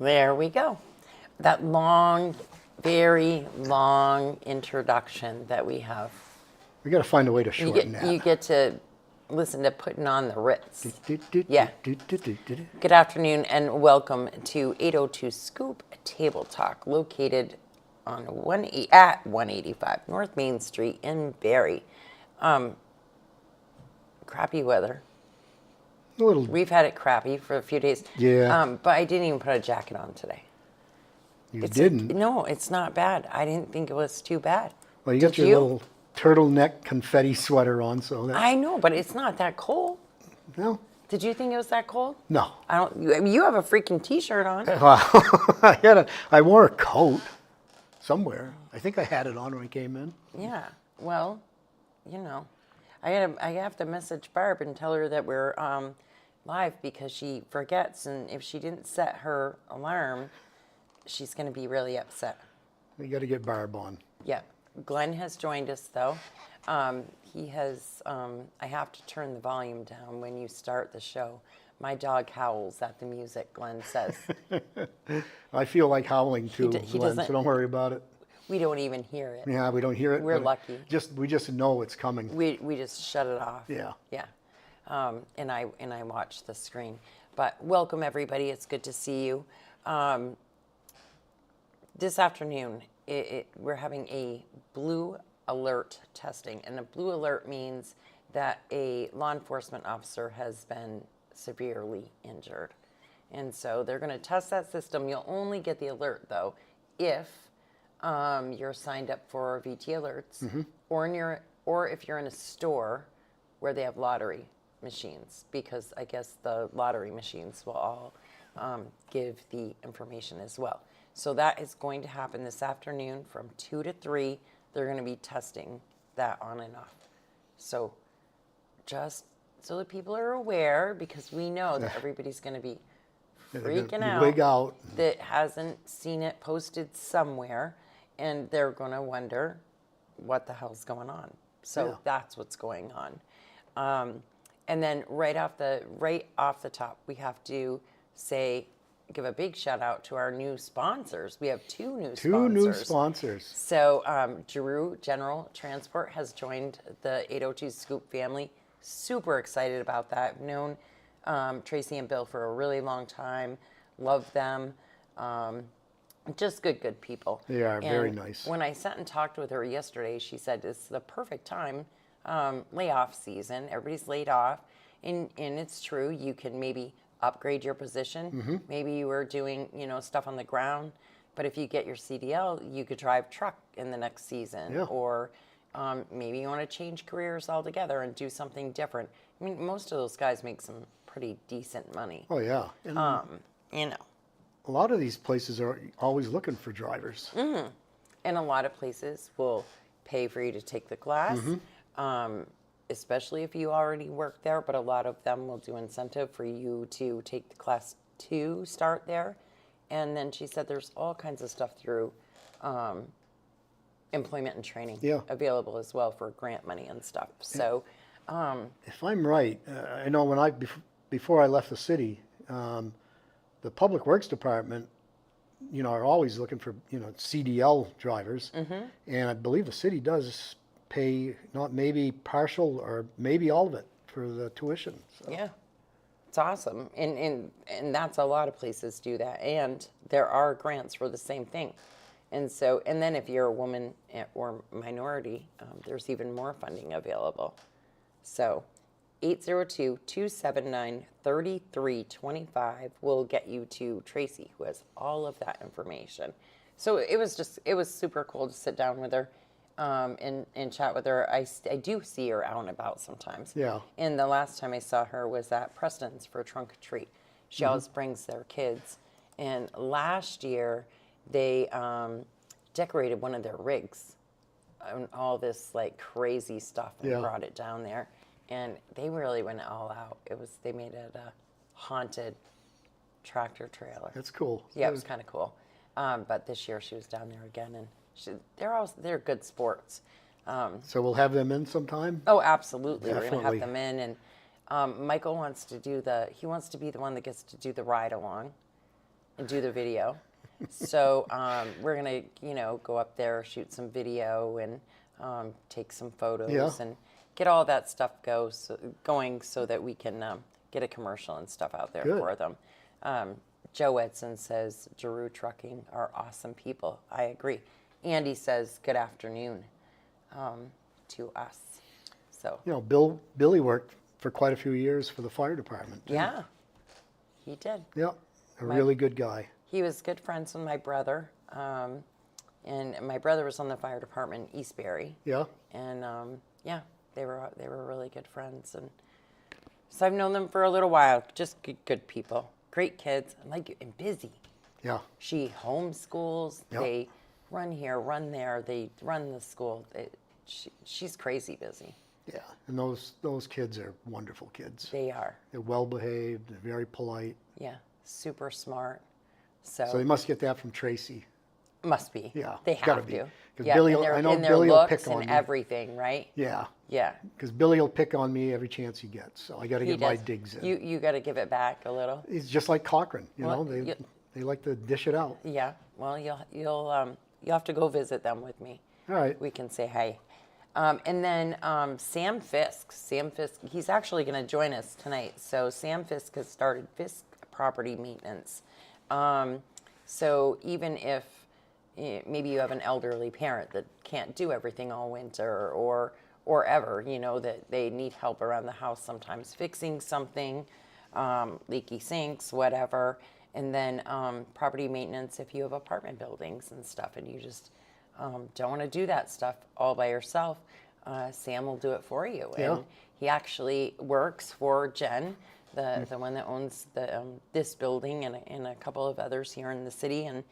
There we go. That long, very long introduction that we have. We got to find a way to You shorten get, that. you get to listen to Putting on the Ritz. Yeah. Good afternoon and welcome to 802 Scoop Table Talk, located on 185 North Main Street in Barrie. Crappy weather. A little. We've had it crappy for a few days. Yeah. But I didn't even put a jacket on today. You didn't? No, it's not bad. I didn't think it was too bad. Well, you got your little turtleneck confetti sweater on, so that. I know, but it's not that cold. No. Did you think it was that cold? No. I don't. You have a freaking T-shirt on. Well, I wore a coat somewhere. I think I had it on when I came in. Yeah. Well, you know, I have to message Barb and tell her that we're live because she forgets, and if she didn't set her alarm, she's going to be really upset. We got to get Barb on. Yeah. Glenn has joined us though. He has. I have to turn the volume down when you start the show. My dog howls at the music. Glenn says. I feel like howling too, he Glenn, doesn't- so don't worry about it. We don't even hear it. Yeah, we don't hear it. We're but lucky. We just know it's coming. We just shut it off. Yeah. Yeah. And I watch the screen. But welcome everybody. It's good to see you. This afternoon, we're having a blue alert testing, and a blue alert means that a law enforcement officer has been severely injured. And so they're going to test that system. You'll only get the alert, though, if you're signed up for VT alerts, or if you're in a store where they have lottery machines, because I guess the lottery machines will all give the information as well. So that is going to happen this afternoon from 2 to 3. They're going to be testing that on and off. So just so that people are aware, because we know that everybody's going to be freaking out, Wig out. that hasn't seen it posted somewhere, and they're going to wonder what the hell's going on. So that's what's going on. And then right off the top, we have to give a big shout out to our new sponsors. We have two new sponsors. So Giroux General Transport has joined the 802 Scoop family. Super excited about that. I've known Tracy and Bill for a really long time. Love them. Just good people. They are And very nice. When I sat and talked with her yesterday, she said it's the perfect time, layoff season. Everybody's laid off. And it's true. You can maybe upgrade your position. Maybe you were doing, stuff on the ground, but if you get your CDL, you could drive truck in the next season. Yeah. Or maybe you want to change careers altogether and do something different. I mean, most of those guys make some pretty decent money. Oh, yeah. And a lot of these places are always looking for drivers. And a lot of places will pay for you to take the class, especially if you already work there, but a lot of them will do incentive for you to take the class 2, start there. And then she said there's all kinds of stuff through employment and training available as well for grant money and stuff. So If I'm right, I know before I left the city, the Public Works Department, are always looking for, CDL drivers. And I believe the city does pay not maybe partial or maybe all of it for the tuition. So. yeah, it's awesome. And that's a lot of places do that. And there are grants for the same thing. And then if you're a woman or minority, there's even more funding available. So 802-279-3325 will get you to Tracy, who has all of that information. So it was super cool to sit down with her and chat with her. I do see her out and about sometimes. Yeah. And the last time I saw her was at Preston's for Trunk or Treat. She always brings their kids. And last year, they decorated one of their rigs and all this like crazy stuff and brought it down there. And they really went all out. They made it a haunted tractor trailer. That's cool. Yeah, it was kind of cool. But this year she was down there again, and they're good sports. So we'll have them in sometime? Oh, absolutely. Definitely. We're going to have them in, and Michael wants to be the one that gets to do the ride along. and do the video. So we're gonna, go up there, shoot some video, and take some photos, Yeah. and get all that stuff going so that we can get a commercial and stuff out there Good. for them. Joe Edson says Giroux Trucking are awesome people. I agree. Andy says good afternoon to us. So Billy worked for quite a few years for the fire department. yeah, he did. Yep. A really good guy. He was good friends with my brother, and my brother was on the fire department in Eastbury. Yeah. And yeah, they were really good friends, and so I've known them for a little while. Just good people, great kids, and busy. Yeah. She homeschools. Yep. They run here, run there. They run the school. She's crazy busy. Yeah. And those kids are wonderful kids. They are. They're well behaved. They're very polite. Yeah, super smart. So they must get that from Tracy. Must be. Yeah, They gotta have be. to. 'Cause Yeah, Billy in will- their, I know in their Billy will looks pick on and you. everything, right? Yeah. Yeah. Because Billy will pick on me every chance he gets. So I got to He get my does. digs in. You got to give it back a little. He's just like Cochran. Well, They like to dish it out. Yeah. Well, you'll have to go visit them with me. All right. We can say hi. And then Sam Fisk. He's actually going to join us tonight. So Sam Fisk has started Fisk Property Maintenance. So even if maybe you have an elderly parent that can't do everything all winter or ever, that they need help around the house sometimes fixing something, leaky sinks, whatever. And then property maintenance if you have apartment buildings and stuff and you just don't want to do that stuff all by yourself, Sam will do it for you. Yeah. And he actually works for Jen, the one that owns this building and a couple of others here in the city. And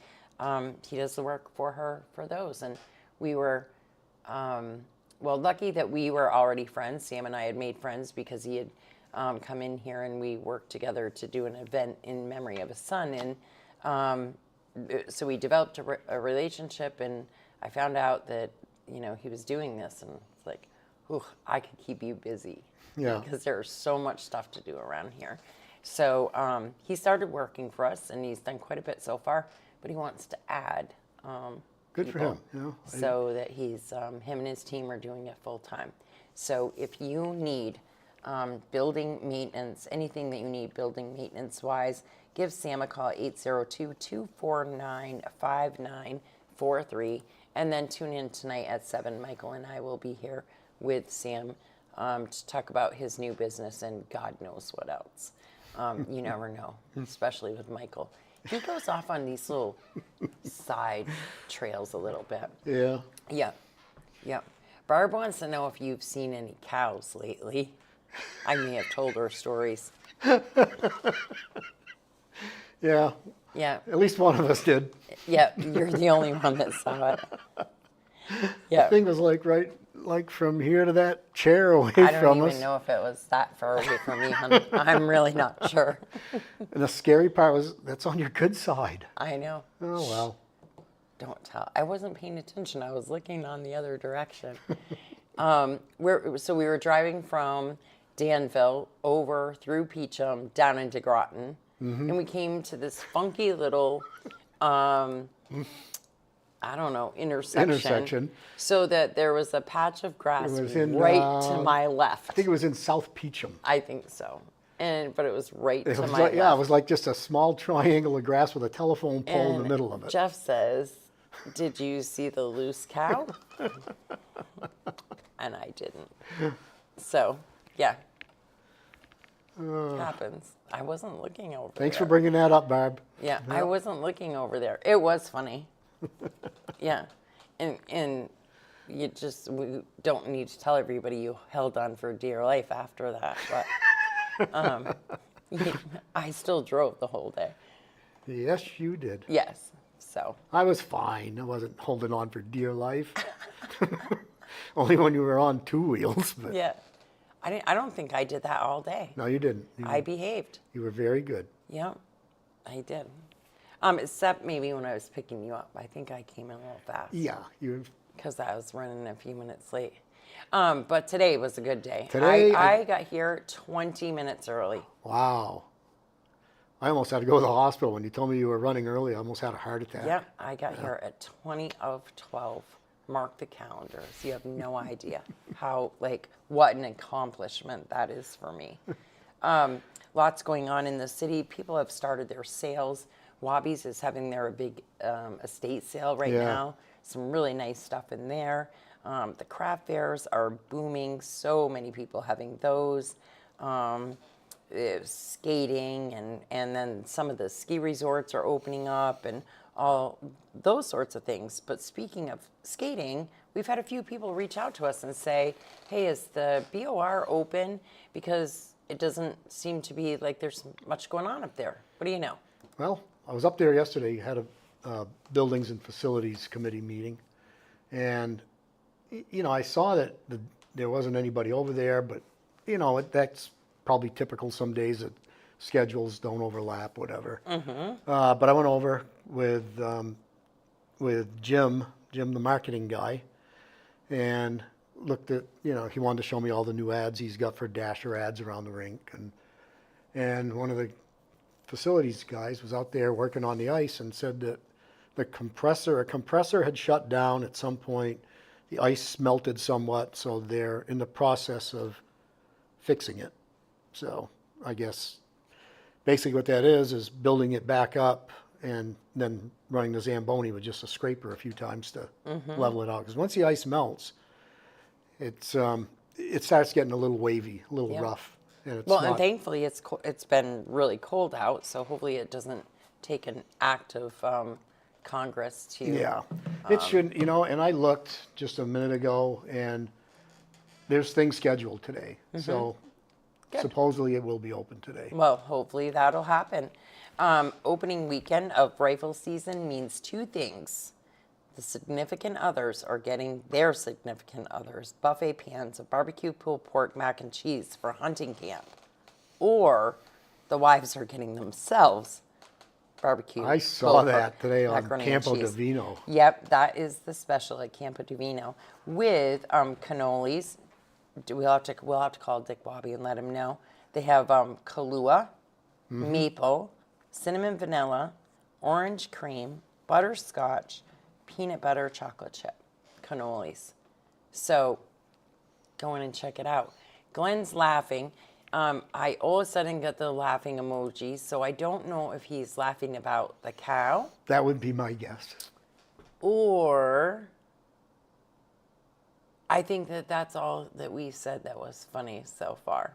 he does the work for her for those. And we were, lucky that we were already friends. Sam and I had made friends because he had come in here and we worked together to do an event in memory of his son. And so we developed a relationship, and I found out that, he was doing this, and it's like, ooh, I could keep you busy. Yeah. Because there's so much stuff to do around here. So he started working for us, and he's done quite a bit so far, but he wants to add Good for people him. so that him and his team are doing it full time. So if you need building maintenance, anything that you need building maintenance wise, give Sam a call, 802-249-5943, and then tune in tonight at 7. Michael and I will be here with Sam to talk about his new business and God knows what else. You never know, especially with Michael. He goes off on these little side trails a little bit. Yeah. Yeah, yeah. Barb wants to know if you've seen any cows lately. I may have told her stories. Yeah. Yeah, At least one of us did. yeah. You're the only one that saw it. Yeah. Thing was like from here to that chair away I don't from even us. know if it was that far away from me, hon. I'm really not sure. And the scary part was that's on your good side. I know. Oh well. Don't tell. I wasn't paying attention. I was looking on the other direction. So we were driving from Danville over through Peachum down into Groton, and we came to this funky little, I don't know, intersection. So that there was a patch of grass It was in, right to my left. I think it was in South Peachum. I think so. But it was right It to was my like, left. yeah, it was like just a small triangle of grass with a telephone pole in the And middle of it. Jeff says, "Did you see the loose cow?" And I didn't. So, yeah. It happens. I wasn't looking over Thanks there. for bringing that up, Barb. Yeah, I wasn't looking over there. It was funny. Yeah. And we don't need to tell everybody you held on for dear life after that. But I still drove the whole day. Yes, you did. Yes. So, I was fine. I wasn't holding on for dear life. Only when you were on two wheels. But yeah. I don't think I did that all day. No, you didn't. I behaved. You were very good. Yeah, I did. Except maybe when I was picking you up. I think I came in a little fast. Yeah, you. Because I was running a few minutes late. But today was a good day. Today, I got here 20 minutes early. Wow. I almost had to go to the hospital when you told me you were running early. I almost had a heart attack. Yep, I got here at 20 of 12. Mark the calendars. You have no idea how, what an accomplishment that is for me. Lots going on in the city. People have started their sales. Wabies is having their big estate sale right Yeah. now. Some really nice stuff in there. The craft fairs are booming. So many people having those. Skating and then some of the ski resorts are opening up and all those sorts of things. But speaking of skating, we've had a few people reach out to us and say, hey, is the BOR open? Because it doesn't seem to be like there's much going on up there. What do you know? Well, I was up there yesterday, had a Buildings and Facilities Committee meeting, and, I saw that there wasn't anybody over there, but, that's probably typical some days that schedules don't overlap, whatever. But I went over with Jim, the marketing guy, and looked at, he wanted to show me all the new ads he's got for Dasher ads around the rink, and one of the facilities guys was out there working on the ice and said that a compressor had shut down at some point. The ice melted somewhat, so they're in the process of fixing it. So I guess basically what that is building it back up and then running the Zamboni with just a scraper a few times to level it out. Because once the ice melts, it starts getting a little wavy, a little Yeah. rough. And it's Well, not, and thankfully it's been really cold out, so hopefully it doesn't take an act of Congress to. yeah, it shouldn't, and I looked just a minute ago and there's things scheduled today. So Good. supposedly it will be open today. Well, hopefully that'll happen. Opening weekend of rifle season means two things. The significant others are getting their significant others buffet pans of barbecue pulled pork mac and cheese for hunting camp. Or the wives are getting themselves barbecue. I saw pulled that pork, today on macaroni and Campo cheese. Divino. Yep, that is the special at Campo Divino with cannolis. We'll have to call Dick Bobby and let him know. They have Kahlua, maple, cinnamon vanilla, orange cream, butterscotch, peanut butter chocolate chip cannolis. So go in and check it out. Glenn's laughing. I all of a sudden got the laughing emoji, so I don't know if he's laughing about the cow That would be my guess. or I think that that's all that we said that was funny so far,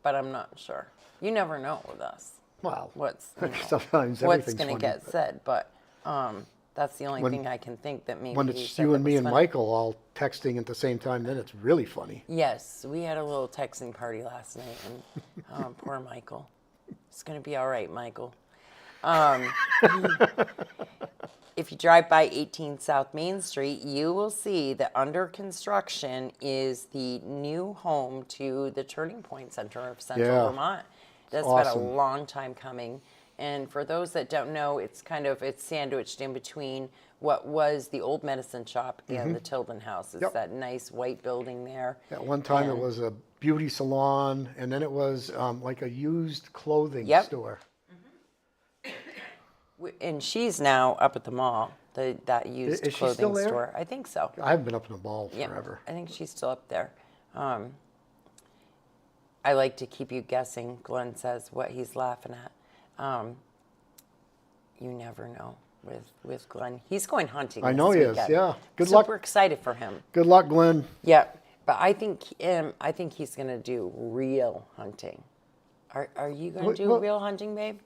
but I'm not sure. You never know with us Well, what's sometimes what's everything's going to funny, get but said, but that's the only When- thing I can think that maybe when he it's said you that and me was and funny. Michael all texting at the same time, then it's really funny. Yes, we had a little texting party last night, and poor Michael. It's going to be all right, Michael. If you drive by 18 South Main Street, you will see that under construction is the new home to the Turning Point Center of Central Yeah. Vermont. That's been Awesome. a long time coming. And for those that don't know, it's sandwiched in between what was the old medicine shop and the Tilden House. It's Yep. that nice white building there. At one time, it And- was a beauty salon, and then it was like a used clothing Yep. store. And she's now up at the mall, that used Is she clothing still there? store. I think so. I haven't been up in the mall Yeah, forever. I think she's still up there. I like to keep you guessing, Glenn says, what he's laughing at. You never know with Glenn. He's going hunting. I this know he is, weekend. yeah. Good Super luck. excited for him. Good luck, Glenn. Yeah, but I think he's going to do real hunting. Are you going What- to do what- real hunting, babe?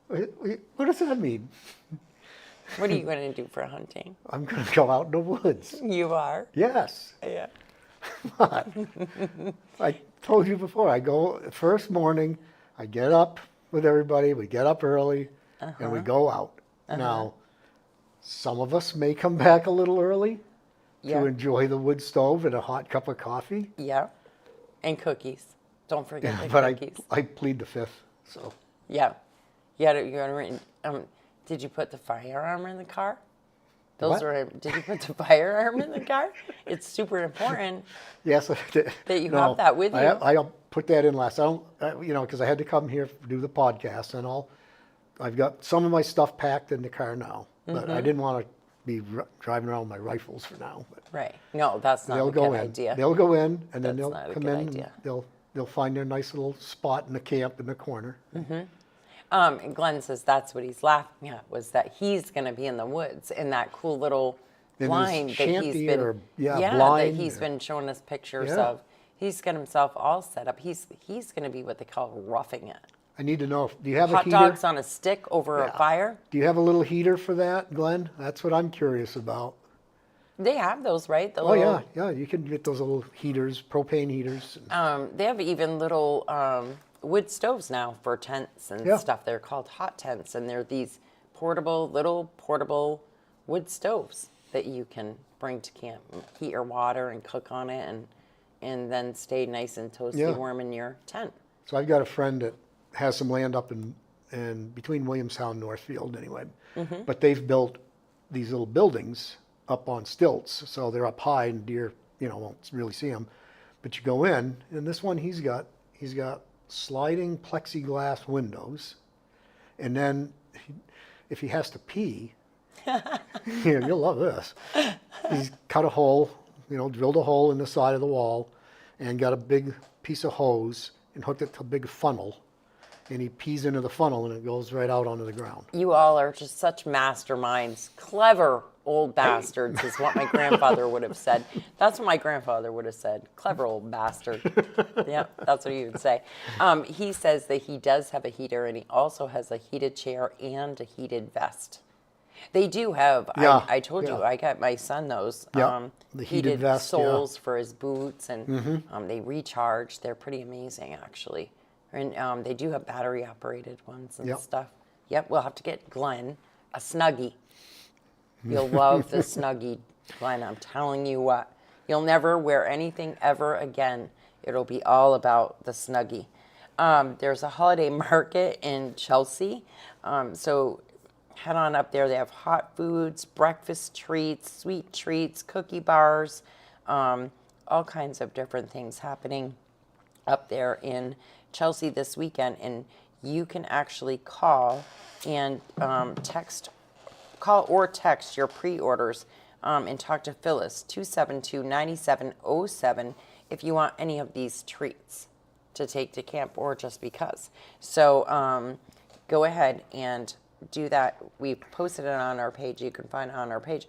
What does that mean? What are you going to do for hunting? I'm going to go out in the woods. You are? Yes. Yeah. I told you before, I go first morning, I get up with everybody, we get up early, and we go out. Now, some of us may come back a little early Yeah. to enjoy the wood stove and a hot cup of coffee, Yeah. And cookies. Don't forget the but cookies. I plead the fifth. So Yeah. Did you put the firearm in the car? What? Did you put the firearm in the car? It's super important. yes, That you have that with you. I'll put that in last. I don't, because I had to come here to do the podcast, and I'll I've got some of my stuff packed in the car now, but Mm-hmm. I didn't want to be driving around with my rifles for now. But Right. No, that's not they'll a go good in. idea. They'll go in, and then That's they'll not a come good in. idea. And they'll find their nice little spot in the camp in the corner. And Glenn says that's what he's laughing at, was that he's going to be in the woods in that cool little In his blind that he's shanty been, or- yeah, that blind he's or- been showing us pictures Yeah. of. He's got himself all set up. He's going to be what they call roughing it. I need to know, do you have a Hot heater? dogs on a stick over Yeah. a fire. Do you have a little heater for that, Glenn? That's what I'm curious about. They have those, right? The Oh, little, yeah, you can get those little heaters, propane heaters. They have even little wood stoves now for tents and Yeah. stuff. They're called hot tents, and they're these little portable wood stoves that you can bring to camp, heat your water and cook on it, and then stay nice and toasty Yeah. warm in your tent. So I've got a friend that has some land up in between Williamstown and Northfield anyway. Mm-hmm. But they've built these little buildings up on stilts, so they're up high and deer, won't really see them. But you go in, and this one he's got sliding plexiglass windows, and then if he has to pee, you'll love this. He's cut a hole, drilled a hole in the side of the wall, and got a big piece of hose and hooked it to a big funnel, and he pees into the funnel and it goes right out onto the ground. You all are just such masterminds, clever old bastards, is what my grandfather would have said. That's what my grandfather would have said. Clever old bastard. Yeah, that's what he would say. He says that he does have a heater, and he also has a heated chair and a heated vest. They do have. Yeah, I told you, yeah. I got my son those Yeah, the heated vest, yeah. soles for his boots, and they recharge. They're pretty amazing, actually. And they do have battery operated ones and Yep. stuff. Yep, we'll have to get Glenn a Snuggie. You'll love the Snuggie, Glenn. I'm telling you what. You'll never wear anything ever again. It'll be all about the Snuggie. There's a holiday market in Chelsea. So head on up there. They have hot foods, breakfast treats, sweet treats, cookie bars, all kinds of different things happening up there in Chelsea this weekend. And you can actually call and call or text your pre-orders and talk to Phyllis, 272-9707, if you want any of these treats to take to camp or just because. So go ahead and do that. We posted it on our page. You can find it on our page.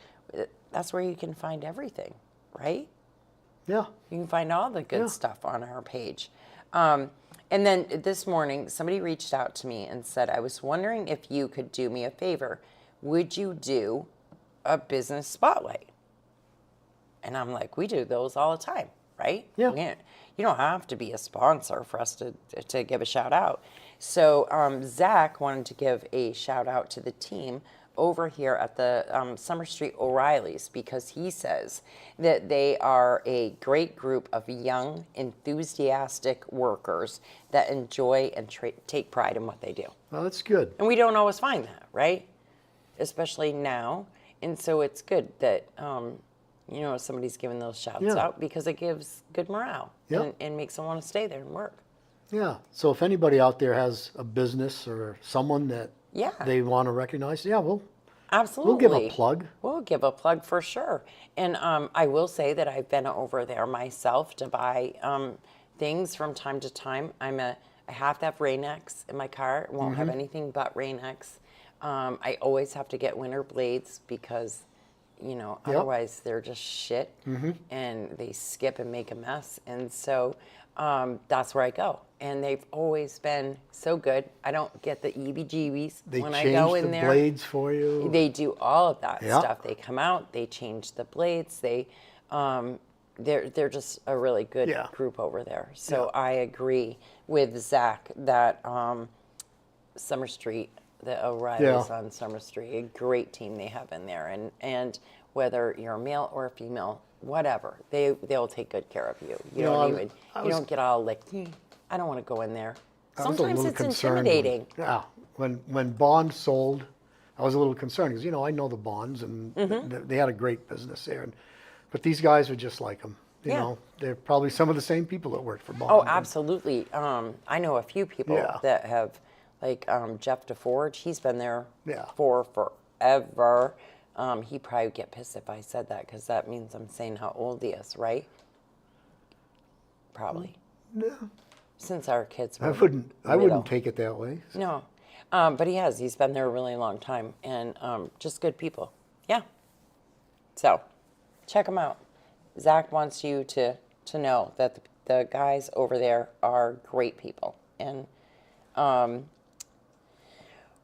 That's where you can find everything, right? Yeah. You can find all the good Yeah. stuff on our page. And then this morning, somebody reached out to me and said, I was wondering if you could do me a favor. Would you do a business spotlight? And I'm like, we do those all the time, right? Yeah. You don't have to be a sponsor for us to give a shout out. So Zach wanted to give a shout out to the team over here at the Summer Street O'Reilly's, because he says that they are a great group of young, enthusiastic workers that enjoy and take pride in what they do. Well, that's good. And we don't always find that, right? Especially now. And so it's good that, somebody's giving those shouts Yeah. out, because it gives good morale Yep. and makes them want to stay there and work. Yeah. So if anybody out there has a business or someone that Yeah. they want to recognize, we'll Absolutely. give a plug. We'll give a plug for sure. And I will say that I've been over there myself to buy things from time to time. I have to have Rain-X in my car. It won't Mm-hmm. have anything but Rain-X. I always have to get winter blades because, otherwise they're just shit Mm-hmm. and they skip and make a mess. And so that's where I go. And they've always been so good. I don't get the EBGBs They when I change go the in there. blades for you. They do all of that Yeah. stuff. They come out, they change the blades. They're just a really good Yeah. group over there. So I agree with Zach that Summer Street, the O'Reilly's Yeah. on Summer Street, a great team they have in there. And whether you're a male or a female, whatever, they'll take good care of you. You don't get all like, I don't want to go in there. I was a Sometimes little it's concerned intimidating. when Bond sold, I was a little concerned because I know the Bonds and Mm-hmm. they had a great business there, but these guys are just like them. Yeah. They're probably some of the same people that worked for Bond. Oh, absolutely. I know a few people Yeah. that have Like Jeff DeForge, he's been there Yeah. for forever. He probably would get pissed if I said that because that means I'm saying how old he is, right? Probably. No, Since our kids were I wouldn't little. take it that way. No. But he's been there a really long time and just good people. Yeah. So check them out. Zach wants you to know that the guys over there are great people. And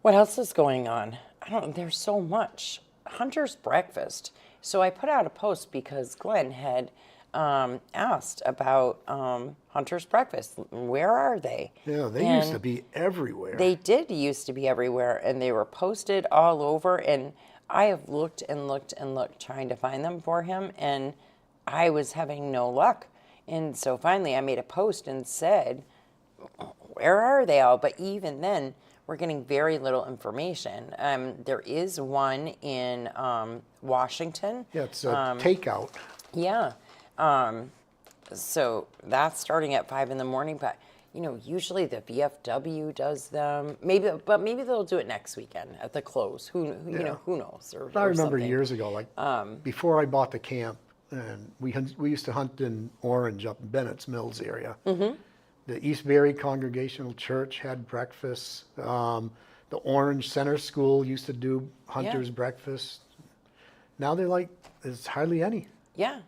what else is going on? I don't know. There's so much. Hunter's Breakfast. So I put out a post because Glenn had asked about Hunter's Breakfast. Where are they? Yeah, they used to be everywhere. They did used to be everywhere, and they were posted all over. And I have looked and looked and looked trying to find them for him, and I was having no luck. And so finally I made a post and said, where are they all? But even then, we're getting very little information. There is one in Washington. Yeah, it's a takeout. Yeah. So that's starting at 5 a.m. But usually the VFW does them. Maybe they'll do it next weekend at the close. Who knows? I remember something. years ago, like before I bought the camp, and we used to hunt in Orange up in Bennett's Mills area. Mm-hmm. The East Barry Congregational Church had breakfasts. The Orange Center School used to do Hunter's Breakfast. Now there's hardly any. Yeah,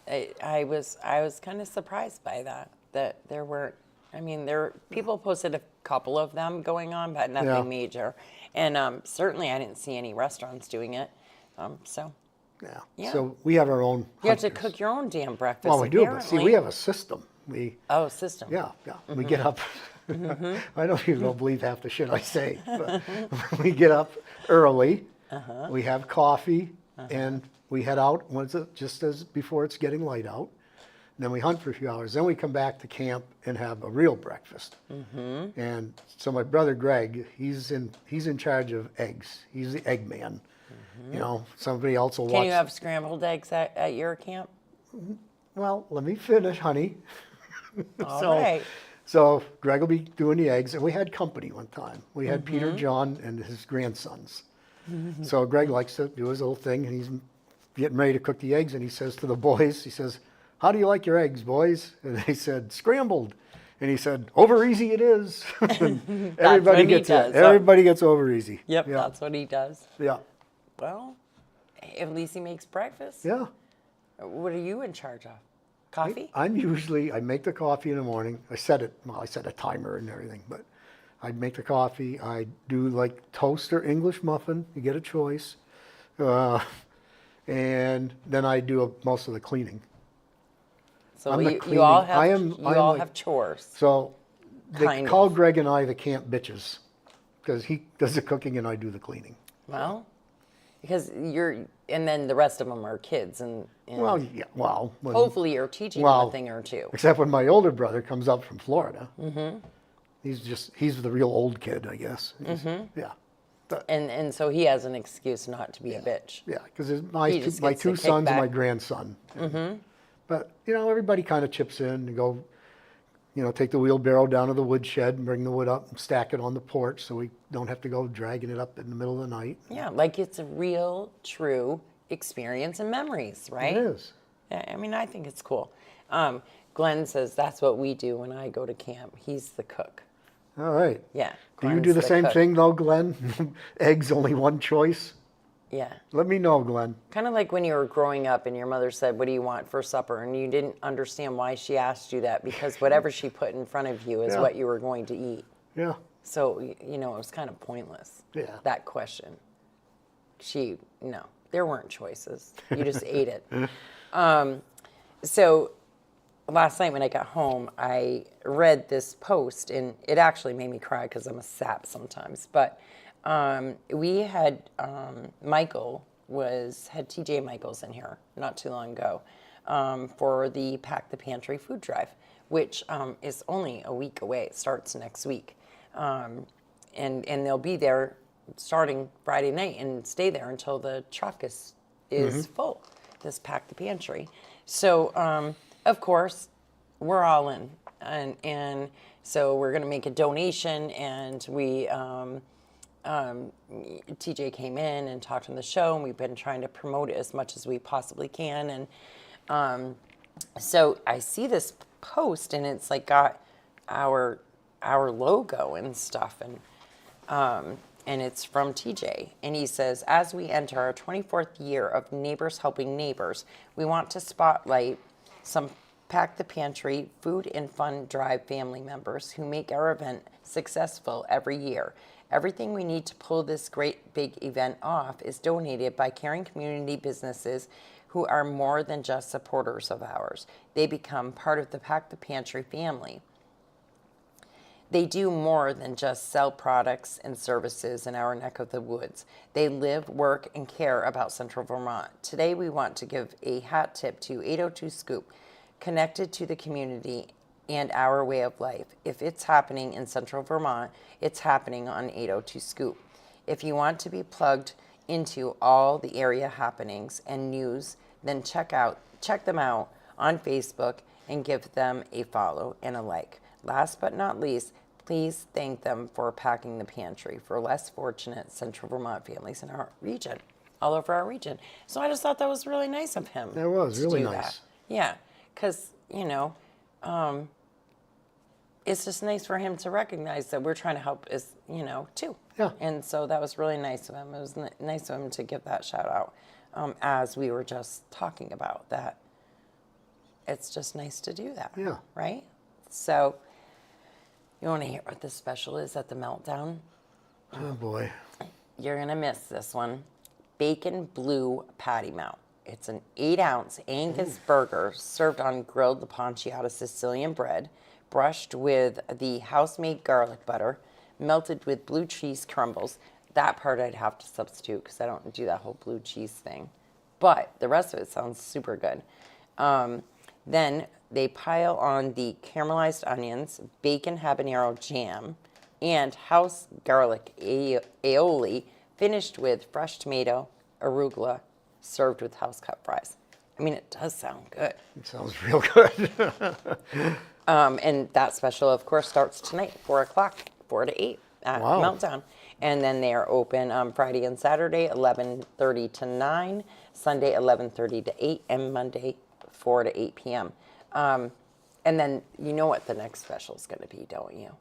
I was kind of surprised by that there weren't. I mean, people posted a couple of them going on, but nothing major. And certainly, I didn't see any restaurants doing it. Yeah. So we have our own. You have to Hunters. cook your own damn breakfast. Well, we do, but see, apparently. we have a system. System. Yeah. We get up. I don't even believe half the shit I say. But we get up early. We have coffee, and we head out just as before it's getting light out. And then we hunt for a few hours. Then we come back to camp and have a real breakfast. And so my brother Greg, he's in charge of eggs. He's the egg man. Somebody else will watch. Can you have scrambled eggs at your camp? Well, let me finish, honey. All right. So Greg will be doing the eggs, and we had company one time. We had Peter John and his grandsons. So Greg likes to do his little thing, and he's getting ready to cook the eggs, and he says to the boys, he says, "How do you like your eggs, boys?" And they said, "Scrambled." And he said, "Over easy it is." Everybody gets it. Everybody gets over easy. Yep, that's what he does. Yeah. Well, at least he makes breakfast. Yeah. What are you in charge of? Coffee? I make the coffee in the morning. I set a timer and everything, but I'd make the coffee. I do like toast or English muffin. You get a choice. And then I do most of the cleaning. So you all have chores. So they Kind call of. Greg and I the camp bitches because he does the cooking and I do the cleaning. Well, because and then the rest of them are kids, and Well, yeah, well. hopefully you're teaching them a thing or two. Except when my older brother comes up from Florida. Mm-hmm. He's the real old kid, I guess. Yeah. And so he has an excuse not to be a bitch. Yeah, because He just my gets to two kick sons and back. my grandson. But, everybody kind of chips in and go, take the wheelbarrow down to the woodshed and bring the wood up and stack it on the porch so we don't have to go dragging it up in the middle of the night. Yeah, like it's a real, true experience and memories, right? It is. Yeah, I mean, I think it's cool. Glenn says that's what we do when I go to camp. He's the cook. All right. Yeah. Do you Glenn's do the same cook. thing, though, Glenn? Eggs, only one choice? Yeah. Let me know, Glenn. Kind of like when you were growing up and your mother said, "What do you want for supper?" And you didn't understand why she asked you that because whatever she put in front of you is Yeah. what you were going to eat. Yeah. So, it was kind of pointless. Yeah. That question. No, there weren't choices. You just ate it. So last night when I got home, I read this post, and it actually made me cry because I'm a sap sometimes. But we had Michael had TJ Michaels in here not too long ago for the Pack the Pantry food drive, which is only a week away. It starts next week. And they'll be there starting Friday night and stay there until the truck is full, this Pack the Pantry. So, of course, we're all in. and so we're going to make a donation, and TJ came in and talked on the show, and we've been trying to promote it as much as we possibly can. And so I see this post, and it's like got our logo and stuff, and it's from TJ. And he says, as we enter our 24th year of Neighbors Helping Neighbors, we want to spotlight some Pack the Pantry Food and Fun Drive family members who make our event successful every year. Everything we need to pull this great big event off is donated by caring community businesses who are more than just supporters of ours. They become part of the Pack the Pantry family. They do more than just sell products and services in our neck of the woods. They live, work, and care about Central Vermont. Today, we want to give a hat tip to 802 Scoop, connected to the community and our way of life. If it's happening in Central Vermont, it's happening on 802 Scoop. If you want to be plugged into all the area happenings and news, then check them out on Facebook and give them a follow and a like. Last but not least, please thank them for packing the pantry for less fortunate Central Vermont families in our region, all over our region. So I just thought that was really nice of him. That was to really do nice. that. Yeah, because, it's just nice for him to recognize that we're trying to help, too. Yeah. And so that was really nice of him. It was nice of him to give that shout out, as we were just talking about that. It's just nice to do that. Yeah. Right? So, you want to hear what the special is at the Meltdown? Oh boy. You're going to miss this one. Bacon Blue Patty Melt. It's an 8-ounce Angus burger served on grilled pancetta Sicilian bread, brushed with the house-made garlic butter, melted with blue cheese crumbles. That part I'd have to substitute because I don't do that whole blue cheese thing. But the rest of it sounds super good. Then they pile on the caramelized onions, bacon habanero jam, and house garlic aioli, finished with fresh tomato, arugula, served with house-cut fries. I mean, it does sound good. It sounds real good. And that special, of course, starts tonight, 4 o'clock, 4 to 8 at Wow. Meltdown. And then they are open Friday and Saturday, 11:30 to 9, Sunday, 11:30 to 8, and Monday, 4 to 8 p.m. And then you know what the next special is going to be, don't you?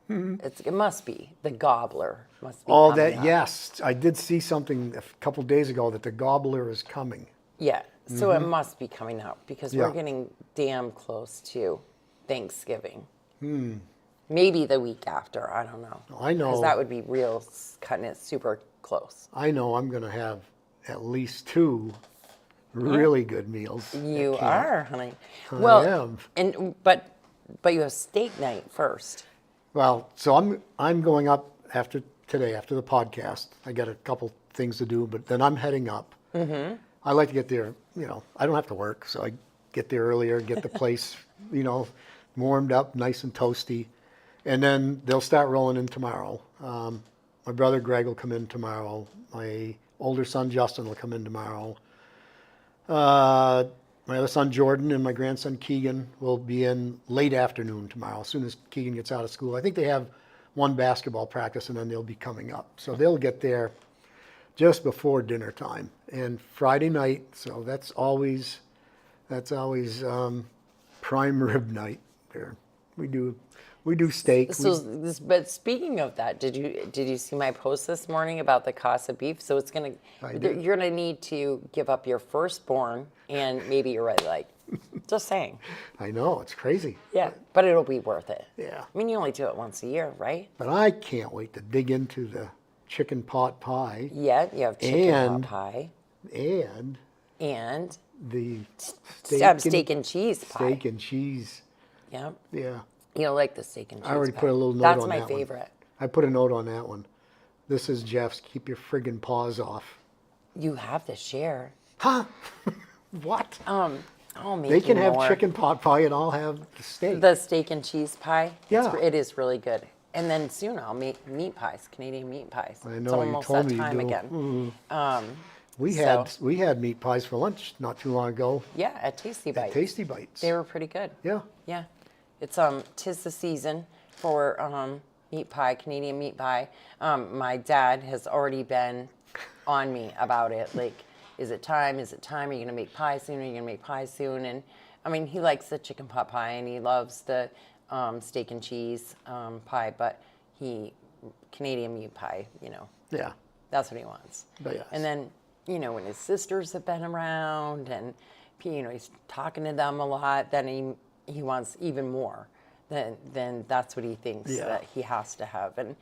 It must be. The Gobbler must be Oh, coming that, up. yes. I did see something a couple days ago that the gobbler is coming. Yeah, so it must be coming up because we're Yeah. getting damn close to Thanksgiving. Maybe the week after, I don't know. I know. Because that would be real, cutting it super close. I know I'm going to have at least 2 really good meals. at You camp. are, honey. I Well, am. but you have steak night first. Well, so I'm going up after today, after the podcast. I got a couple things to do, but then I'm heading up. Mm-hmm. I like to get there, I don't have to work, so I get there earlier, get the place, warmed up, nice and toasty. And then they'll start rolling in tomorrow. My brother Greg will come in tomorrow. My older son Justin will come in tomorrow. My other son Jordan and my grandson Keegan will be in late afternoon tomorrow, as soon as Keegan gets out of school. I think they have one basketball practice and then they'll be coming up. So they'll get there just before dinner time. And Friday night, so that's always prime rib night there. We do steak. But speaking of that, did you see my post this morning about the cost of beef? So you're gonna need to give up your firstborn and maybe your red leg. Just saying. I know, it's crazy. Yeah, but it'll be worth it. Yeah. I mean, you only do it once a year, right? But I can't wait to dig into the chicken pot pie Yeah, you have chicken And- pot pie and and the steak and cheese pie. steak and cheese. Yeah. You'll like the steak and cheese I already pie. put a little note That's on my that one. favorite. I put a note on that one. This is Jeff's. Keep your friggin' paws off. You have to share. Huh? What? I'll make They can you have more. chicken pot pie and I'll have the steak. The steak and cheese pie. Yeah. It is really good. And then soon I'll make meat pies, Canadian meat pies. I It's know, you almost told that me you'd time do. again. We had meat pies for lunch not too long ago Yeah, at Tasty at Bites. Tasty Bites. They were pretty good. Yeah. Yeah. It's 'tis the season for meat pie, Canadian meat pie. My dad has already been on me about it. Like, is it time? Is it time? Are you gonna make pie soon? Are you gonna make pie soon? And I mean, he likes the chicken pot pie and he loves the steak and cheese pie, but Canadian meat pie, Yeah. that's what he wants. But yes. And then, when his sisters have been around and, he's talking to them a lot, then he wants even more. Then that's what he thinks Yeah. that he has to have. And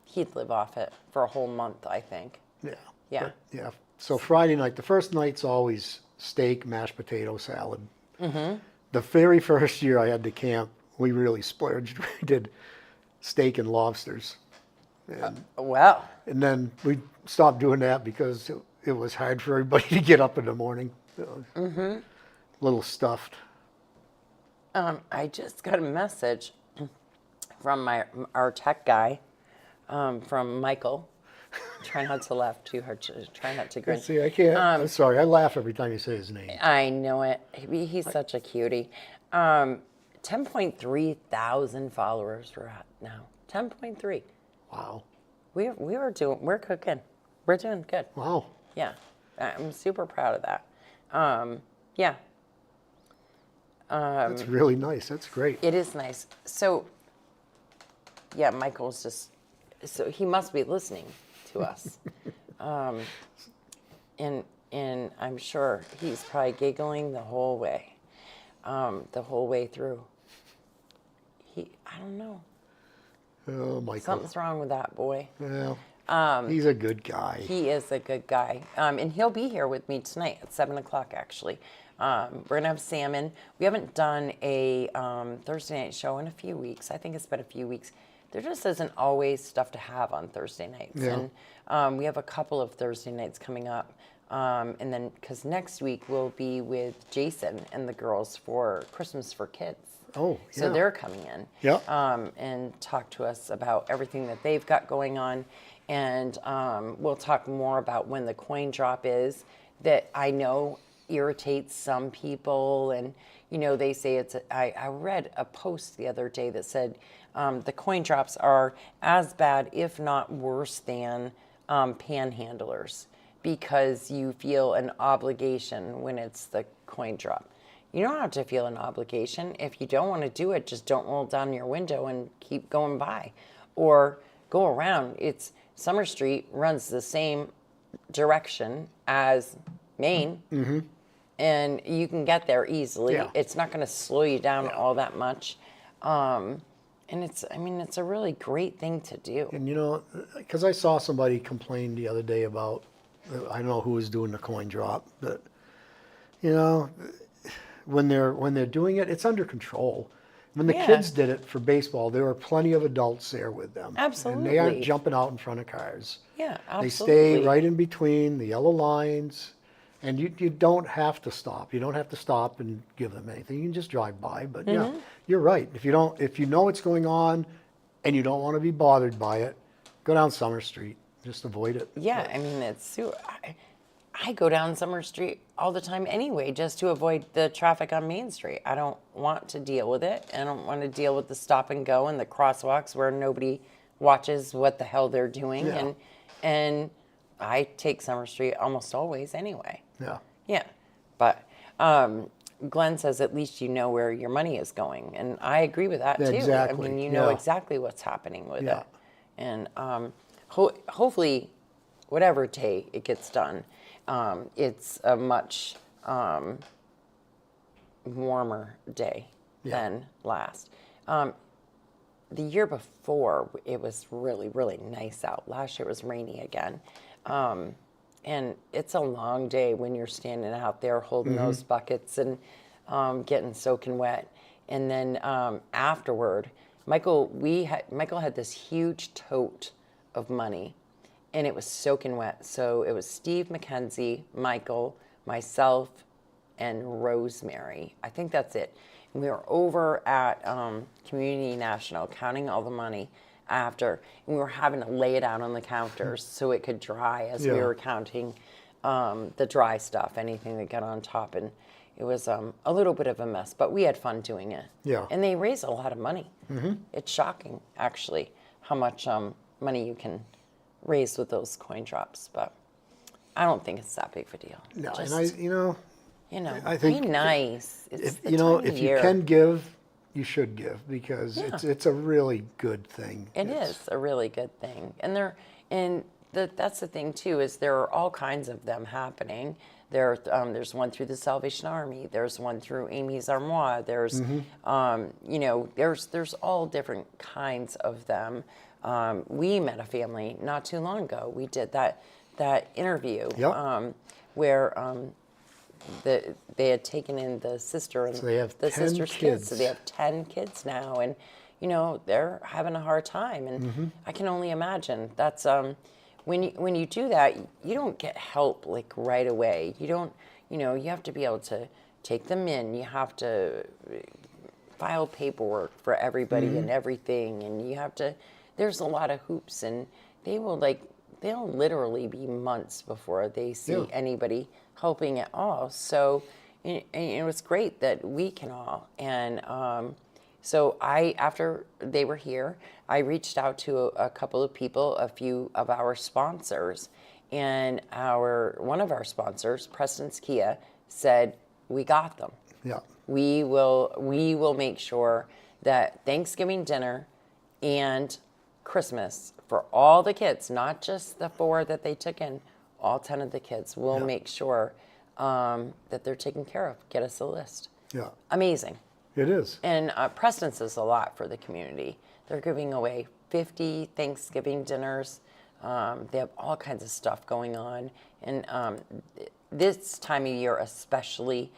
he'd live off it for a whole month, I think. Yeah. Yeah. But, yeah. So Friday night, the first night's always steak, mashed potato, salad. Mm-hmm. The very first year I had to camp, we really splurged. We did steak and lobsters. Well, And then we stopped doing that because it was hard for everybody to get up in the morning. Mm-hmm. Little stuffed. I just got a message from our tech guy, from Michael. Try not to laugh too hard. Try not to grin. See, I can't. I'm sorry. I laugh every time you say his name. I know it. He's such a cutie. 10.3 thousand followers we're at now. 10.3. Wow. We're cooking. We're doing good. Wow. Yeah. I'm super proud of that. Yeah. That's really nice. That's great. It is nice. So, yeah, Michael's so he must be listening to us. And I'm sure he's probably giggling the whole way through. I don't know. Oh, Michael. Something's wrong with that boy. Well, he's a good guy. He is a good guy. And he'll be here with me tonight at 7 o'clock, actually. We're going to have salmon. We haven't done a Thursday night show in a few weeks. I think it's been a few weeks. There just isn't always stuff to have on Thursday nights. Yeah. And we have a couple of Thursday nights coming up. And then, because next week we'll be with Jason and the girls for Christmas for Kids. Oh, yeah. So they're coming in. Yeah. And talk to us about everything that they've got going on. And we'll talk more about when the coin drop is, that I know irritates some people. And, they say I read a post the other day that said the coin drops are as bad, if not worse than panhandlers, because you feel an obligation when it's the coin drop. You don't have to feel an obligation. If you don't want to do it, just don't roll down your window and keep going by. Or go around. Summer Street runs the same direction as Main. Mm-hmm. And you can get there easily. Yeah. It's not going to slow you down all that much. And it's a really great thing to do. And because I saw somebody complain the other day about, I don't know who was doing the coin drop, but when they're doing it, it's under control. When the kids did it for baseball, there were plenty of adults there with them. Absolutely. And they aren't jumping out in front of cars. Yeah, absolutely. They stay right in between the yellow lines, and you don't have to stop. You don't have to stop and give them anything. You can just drive by. But yeah, you're right. If you know what's going on and you don't want to be bothered by it, go down Summer Street. Just avoid it. Yeah, it's I go down Summer Street all the time anyway, just to avoid the traffic on Main Street. I don't want to deal with it. I don't want to deal with the stop and go and the crosswalks where nobody watches what the hell they're doing. Yeah. And I take Summer Street almost always anyway. Yeah. Yeah. But Glenn says at least you know where your money is going. And I agree with that too. Exactly. You know Yeah. exactly what's happening with Yeah. it. And hopefully, whatever day it gets done, it's a much warmer day than last. The year before, it was really, really nice out. Last year it was rainy again. And it's a long day when you're standing out there holding those buckets and getting soaking wet. And then afterward, Michael had this huge tote of money, and it was soaking wet. So it was Steve McKenzie, Michael, myself, and Rosemary. I think that's it. And we were over at Community National counting all the money after, and we were having to lay it out on the counters so it could dry as we Yeah. were counting. the dry stuff, anything that got on top, and it was a little bit of a mess, but we had fun doing it. Yeah. And they raise a lot of money. It's shocking, actually, how much money you can raise with those coin drops, but I don't think it's that big of a deal. No, Just, and I think be nice. It's if the you know, time of if you year. can give, you should give, because it's a really good thing. It is a really good thing, and that's the thing too, is there are all kinds of them happening. There's one through the Salvation Army. There's one through Amy's Armoire. There's there's all different kinds of them. We met a family not too long ago. We did that interview Yep. where they had taken in the sister and So they have the 10 sister's kids. So they have 10 kids now, and they're having a hard time, and I can only imagine. That's when you do that, you don't get help like right away. You don't, you have to be able to take them in. You have to file paperwork for everybody and everything, and you have to. There's a lot of hoops, and they'll literally be months before they see anybody helping at all. So it was great that we can all. And so after they were here, I reached out to a couple of people, a few of our sponsors, and one of our sponsors, Preston's Kia, said, "We got them. Yeah. We will make sure that Thanksgiving dinner and Christmas for all the kids, not just the 4 that they took in, all 10 of the kids, we'll make sure that they're taken care of. Get us a list." Yeah. Amazing. It is. And Preston's is a lot for the community. They're giving away 50 Thanksgiving dinners. They have all kinds of stuff going on. And this time of year especially,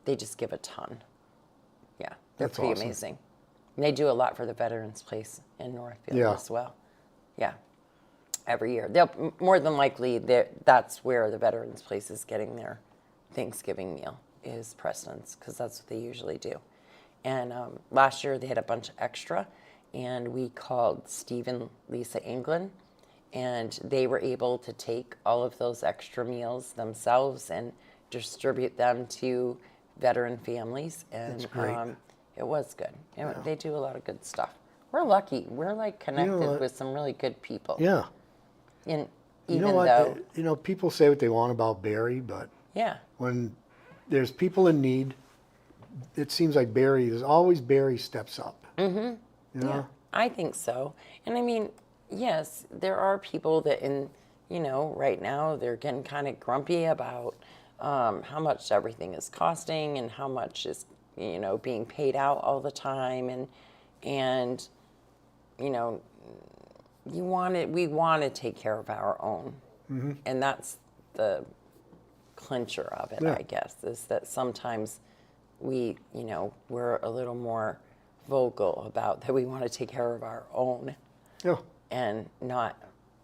they just give a ton. Yeah, they're That's pretty awesome. amazing. And they do a lot for the Veterans Place in Northfield as well. Yeah, every year. They'll more than likely that's where the Veterans Place is getting their Thanksgiving meal, is Preston's, because that's what they usually do. And last year they had a bunch extra, and we called Steve and Lisa England, and they were able to take all of those extra meals themselves and distribute them to veteran families. And That's great. it was good. They do a lot of good stuff. We're lucky. We're like connected what? with some really good people. Yeah. And You even know what? though, People say what they want about Barry, but yeah, when there's people in need, it seems like there's always Barry steps up. Mm-hmm. yeah, I think so. And I mean, yes, there are people that right now they're getting kind of grumpy about how much everything is costing and how much is, being paid out all the time. And we want to take care of our own. Mm-hmm. And that's the clincher of it, I guess, is that sometimes we're a little more vocal about that we want to take care of our own and not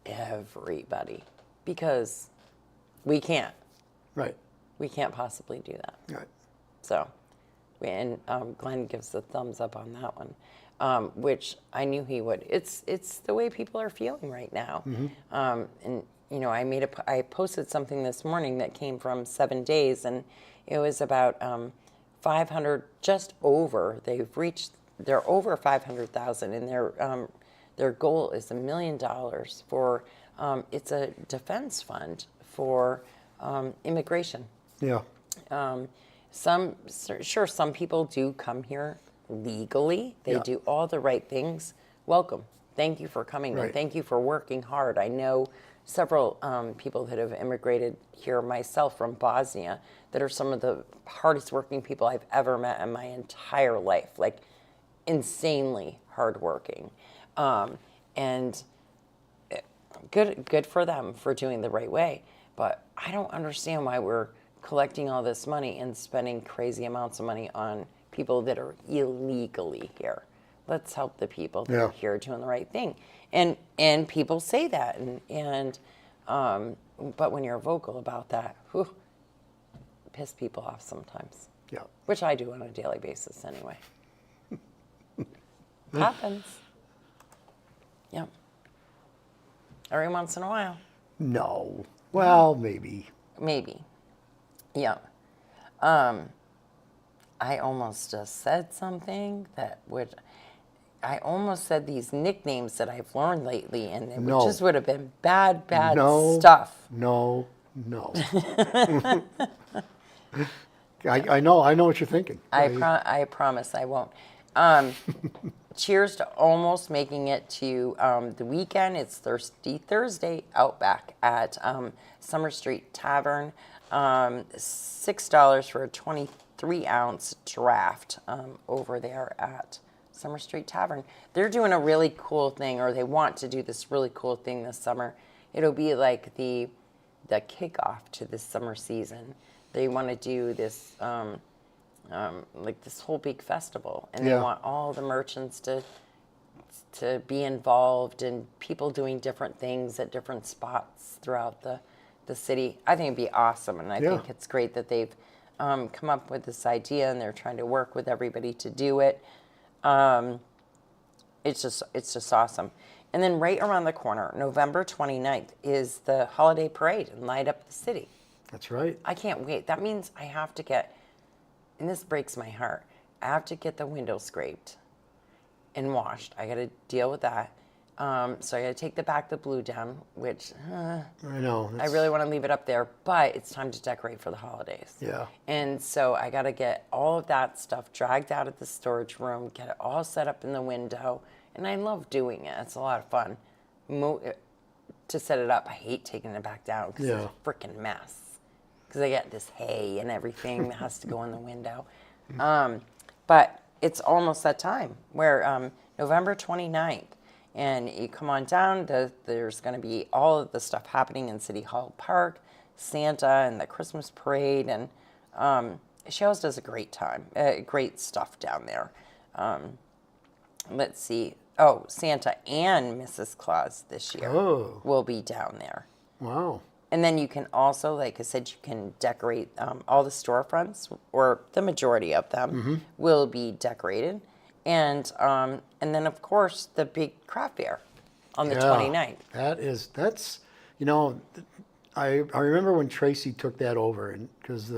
everybody, because we can't. Right. We can't possibly do that. Right. So, and Glenn gives a thumbs up on that one, which I knew he would. It's the way people are feeling right now. Mm-hmm. And I posted something this morning that came from 7 Days, and it was about 500, just over. They're over 500,000, and their goal is $1 million for. It's a defense fund for immigration. Yeah. Some people do come here legally. They do all the right things. Welcome. Thank you for coming, Right. and thank you for working hard. I know several people that have immigrated here, myself, from Bosnia, that are some of the hardest working people I've ever met in my entire life, like insanely hardworking. And good for them for doing the right way. But I don't understand why we're collecting all this money and spending crazy amounts of money on people that are illegally here. Let's help the people that are here doing the right thing. And people say that, but when you're vocal about that, piss people off sometimes. Yeah. Which I do on a daily basis anyway. Happens. Yep. Every once in a while. No. Well, maybe. Maybe. Yeah. I almost just said something that would. I almost said these nicknames that I've learned lately, and it No. just would have been bad No, stuff. no, no. I know what you're thinking. I promise I won't. Cheers to almost making it to the weekend. It's Thirsty Thursday Outback at Summer Street Tavern. $6 for a 23-ounce draft over there at Summer Street Tavern. They're doing a really cool thing, or they want to do this really cool thing this summer. It'll be like the kickoff to this summer season. They want to do this like this whole big festival, and they Yeah. want all the merchants to be involved, and people doing different things at different spots throughout the city. I think it'd be awesome, and I Yeah. think it's great that they've come up with this idea, and they're trying to work with everybody to do it. It's just awesome. And then right around the corner, November 29th, is the holiday parade and light up the city. That's right. I can't wait. That means I have to get, and this breaks my heart, I have to get the window scraped and washed. I got to deal with that. So I got to take the back the blue down, which I know. I really want to leave it up there, but it's time to decorate for the holidays. Yeah. And so I got to get all of that stuff dragged out of the storage room, get it all set up in the window. And I love doing it. It's a lot of fun. To set it up, I hate taking it back down because it's a freaking mess. Because I get this hay and everything that has to go in the window. But it's almost that time where November 29th, and you come on down, there's going to be all of the stuff happening in City Hall Park, Santa and the Christmas parade, and she always does a great time, great stuff down there. Let's see. Oh, Santa and Mrs. Claus this year will be down there. Wow. And then you can also, like I said, you can decorate all the storefronts, or the majority of them will be decorated. And then, of course, the big craft fair on the 29th. That's, you know, I remember when Tracy took that over, and because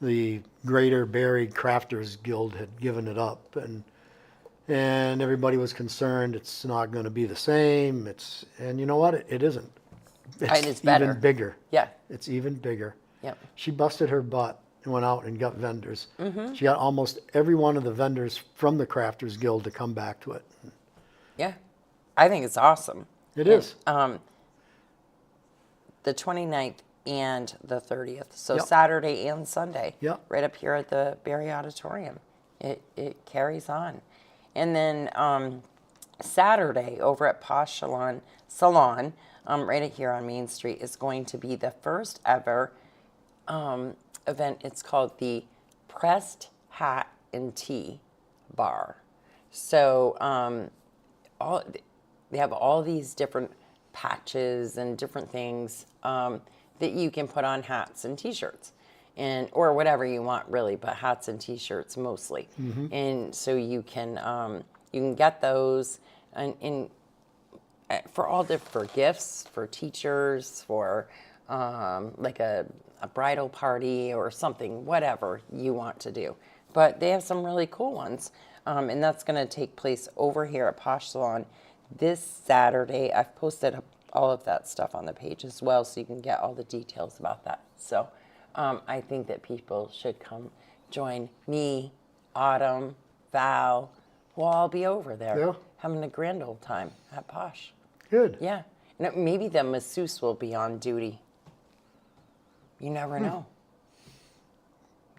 the Greater Barrie Crafters Guild had given it up, and everybody was concerned it's not going to be the same. And you know what? It isn't. It's better. Even bigger. Yeah. It's even bigger. Yep. She busted her butt and went out and got vendors. She got almost every one of the vendors from the Crafters Guild to come back to it. Yeah. I think it's awesome. It is. The 29th and the 30th. So Yep. Saturday and Sunday. Yep. Right up here at the Barrie Auditorium. It carries on. And then Saturday over at Posh Salon, right here on Main Street, is going to be the first ever event. It's called the Pressed Hat and Tea Bar. So they have all these different patches and different things that you can put on hats and T-shirts, or whatever you want really, but hats and T-shirts mostly. And so you can get those and for all different gifts, for teachers, for like a bridal party or something, whatever you want to do. But they have some really cool ones, and that's going to take place over here at Posh Salon this Saturday. I've posted all of that stuff on the page as well, so you can get all the details about that. So I think that people should come join me, Autumn, Val. We'll all be over there having a grand old time at Posh. Good. Yeah. And maybe the masseuse will be on duty. You never know.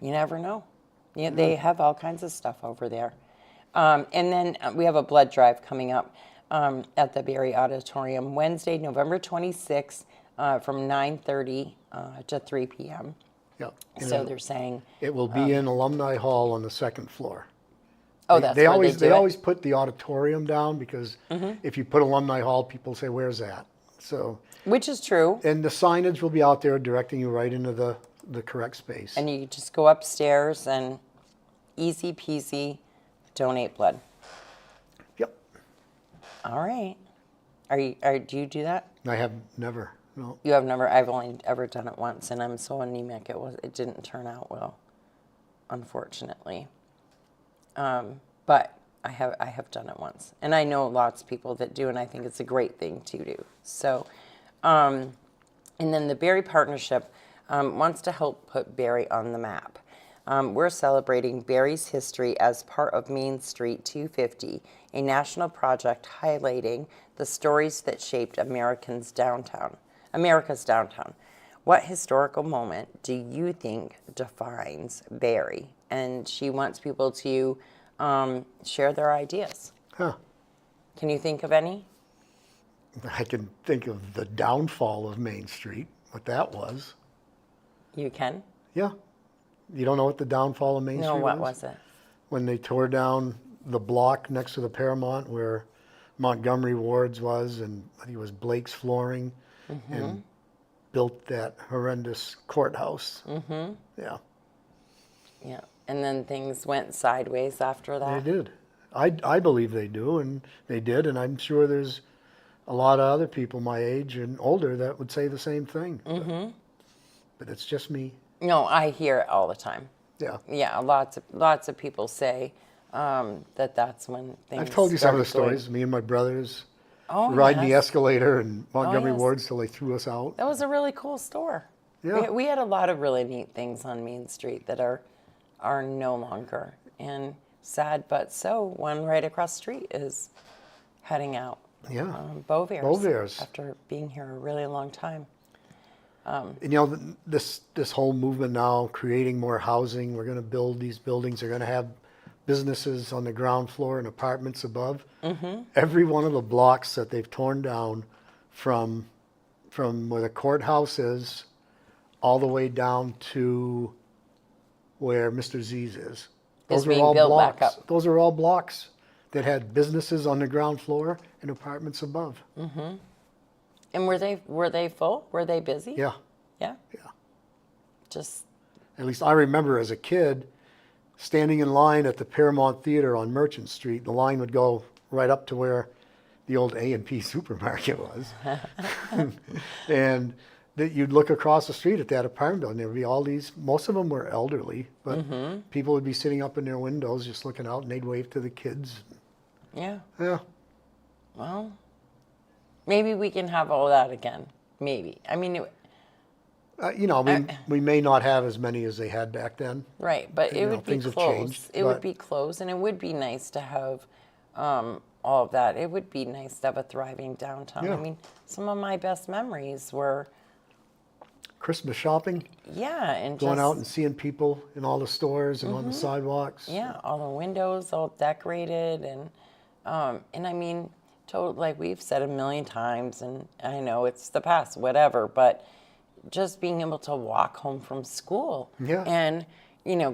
You never know. Yeah, they have all kinds of stuff over there. And then we have a blood drive coming up at the Barrie Auditorium Wednesday, November 26th from 9:30 to 3 p.m. Yep. So they're saying... It will be in Alumni Hall on the second floor. Oh, that's where they do they it? always put the auditorium down because if you put Alumni Hall, people say, "Where's that?" So, Which is true. and the signage will be out there directing you right into the correct space. And you just go upstairs and easy peasy donate blood. Yep. All right. Do you do that? I have never. No. You have never. I've only ever done it once, and I'm so anemic. It didn't turn out well, unfortunately. But I have done it once, and I know lots of people that do, and I think it's a great thing to do. So, and then the Barrie Partnership wants to help put Barrie on the map. We're celebrating Barrie's history as part of Main Street 250, a national project highlighting the stories that shaped America's downtown. What historical moment do you think defines Barrie? And she wants people to share their ideas. Huh. Can you think of any? I can think of the downfall of Main Street, what that was. You can? Yeah. You don't know what the downfall of Main No, Street what was? was it? When they tore down the block next to the Paramount where Montgomery Ward's was, and I think it was Blake's Flooring, and built that horrendous courthouse. Mm-hmm. Yeah, Yeah. And then things went sideways after they that. did. I believe they do, and they did, and I'm sure there's a lot of other people my age and older that would say the same thing. Mm-hmm. But it's just me. No, I hear it all the time. Yeah. Yeah, lots of people say that's when things. I've told you some of the started going- stories. Me and my brothers Oh, riding the yes. escalator in Montgomery yes. Ward's till they threw us out. That was a really cool store. Yeah. We had a lot of really neat things on Main Street that are no longer. And sad but so, one right across the street is heading out. Yeah. Beauvair's. Beauvair's. After being here a really long time. And you know, this whole movement now, creating more housing, we're going to build these buildings, they're going to have businesses on the ground floor and apartments above. Mm-hmm. Every one of the blocks that they've torn down from where the courthouse is all the way down to where Mr. Z's is. Those are being all built blocks. back up. Those are all blocks that had businesses on the ground floor and apartments above. And were they full? Were they busy? Yeah. Yeah? Yeah. Just, At least I remember as a kid standing in line at the Paramount Theater on Merchant Street. The line would go right up to where the old A&P supermarket was. And that you'd look across the street at that apartment building. There would be all these, most of them were elderly, but people would be sitting up in their windows just looking out, and they'd wave to the kids. yeah. Yeah. Well, maybe we can have all that again. Maybe. I mean, You know, we may not have as many as they had back then. right, but You it know, would be things have close. changed, It would but- be close, and it would be nice to have all of that. It would be nice to have a thriving downtown. Yeah. I mean, some of my best memories were, Christmas shopping, yeah, and going just, out and seeing people in all the stores and on the sidewalks. yeah, all the windows all decorated, and I mean, like we've said a million times, and I know it's the past, whatever, but just being able to walk home from school, Yeah. and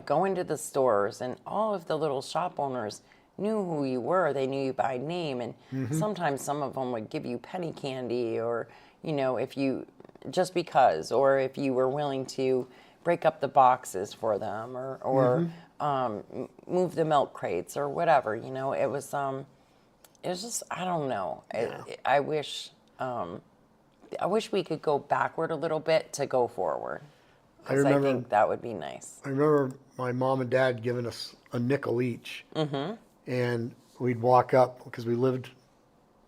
go into the stores, and all of the little shop owners knew who you were. They knew you by name, and sometimes some of them would give you penny candy, or if you just because, or if you were willing to break up the boxes for them, or move the milk crates or whatever. It was just, I don't know. I wish we could go backward a little bit to go forward. 'Cause I remember- think that would be nice. I remember my mom and dad giving us a nickel each, and we'd walk up because we lived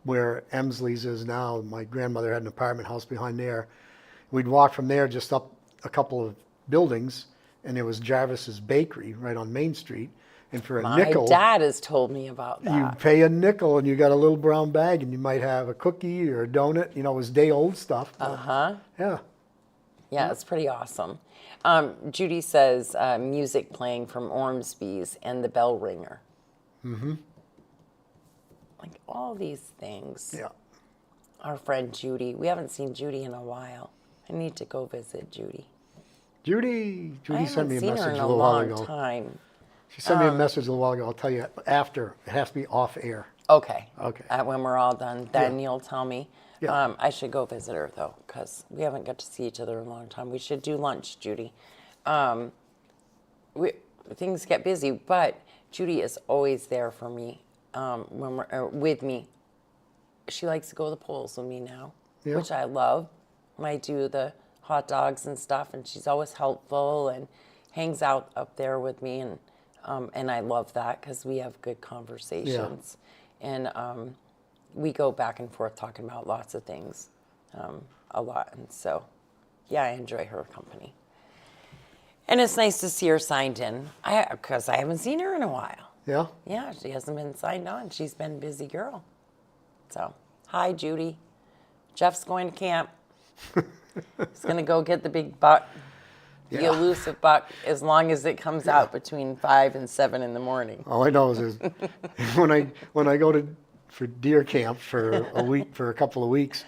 where Emsley's is now. My grandmother had an apartment house behind there. We'd walk from there just up a couple of buildings, and there was Jarvis's Bakery right on Main Street. And for a My nickel, dad has told me about you that. pay a nickel, and you got a little brown bag, and you might have a cookie or a donut. It was day old stuff. but, Yeah. Yeah, it's pretty awesome. Judy says music playing from Ormsby's and the bell ringer. Like all these things. Yeah. Our friend Judy. We haven't seen Judy in a while. I need to go visit Judy. Judy I sent me haven't a seen her message in a a little while long ago. time. She sent me a message a little while ago. I'll tell you after. It has to be off air. Okay. Okay. When we're all done, then Yeah. you'll tell me. Yeah. I should go visit her though, because we haven't got to see each other in a long time. We should do lunch, Judy. Things get busy, but Judy is always there for me when we're with me. She likes to go to the polls with me now, Yeah. which I love. when I do the hot dogs and stuff, and she's always helpful and hangs out up there with me, and I love that because we have good conversations, and we go back and forth talking about lots of things, a lot, and so yeah, I enjoy her company. And it's nice to see her signed in, because I haven't seen her in a while. Yeah? Yeah, she hasn't been signed on. She's been a busy girl. So, hi, Judy. Jeff's going to camp. He's going to go get the big buck, the Yeah. elusive buck, as long as it comes out between 5 and 7 in the morning. All I know is when I go for deer camp for a couple of weeks,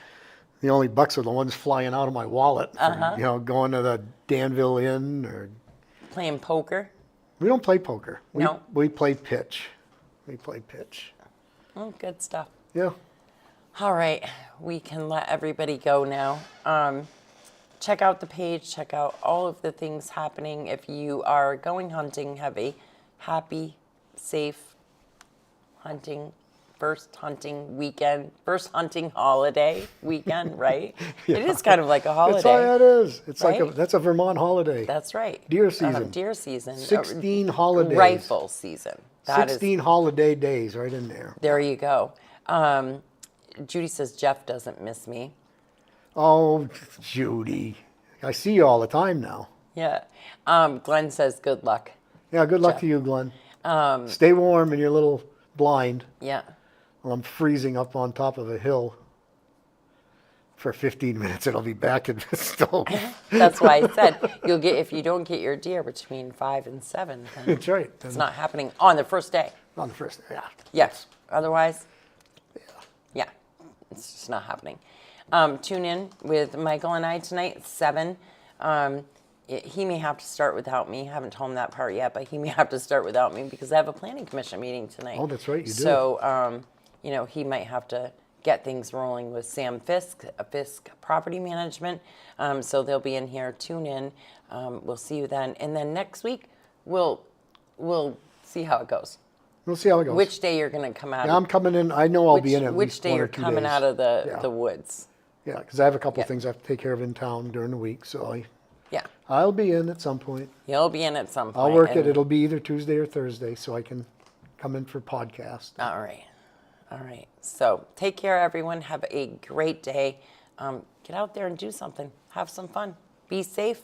the only bucks are the ones flying out of my wallet. For, going to the Danville Inn or. Playing poker. We don't play poker. No. We play pitch. We play pitch. Oh, good stuff. Yeah. All right, we can let everybody go now. Check out the page, check out all of the things happening. If you are going hunting, have a happy, safe hunting, first hunting weekend, first hunting holiday weekend, right? It is kind of like a holiday. That's all that is. It's right? that's a Vermont holiday. That's right. Deer season. Deer season. 16 holidays. Rifle season. That 16 holiday days right in there. There you go. Judy says Jeff doesn't miss me. Oh, Judy. I see you all the time now. Yeah. Glenn says good luck. Yeah, good luck to you, Glenn. Stay warm in your little blind. Yeah. Well, I'm freezing up on top of a hill for 15 minutes. It'll be back in the stove. That's why I said if you don't get your deer between 5 and 7, then That's right. it's not happening on the first day. On the first day. Yeah. Yes. Otherwise, yeah, it's just not happening. Tune in with Michael and I tonight at 7. He may have to start without me. I haven't told him that part yet, but he may have to start without me because I have a planning commission meeting tonight. Oh, that's right, you do. So, he might have to get things rolling with Sam Fisk, Fisk Property Management. So they'll be in here. Tune in. We'll see you then. And then next week, we'll see how it goes. We'll see how it goes. Which day you're going to come out? Yeah, I'm coming in. I know I'll be in at Which least day 1 or you're 2 coming days. out of Yeah. the woods? Yeah, because I have a couple Yeah. of things I have to take care of in town during the week. So Yeah, I'll be in at some point. you'll be in at some point. I'll work it. and- It'll be either Tuesday or Thursday so I can come in for podcast. All right. All right. So take care, everyone. Have a great day. Get out there and do something. Have some fun. Be safe.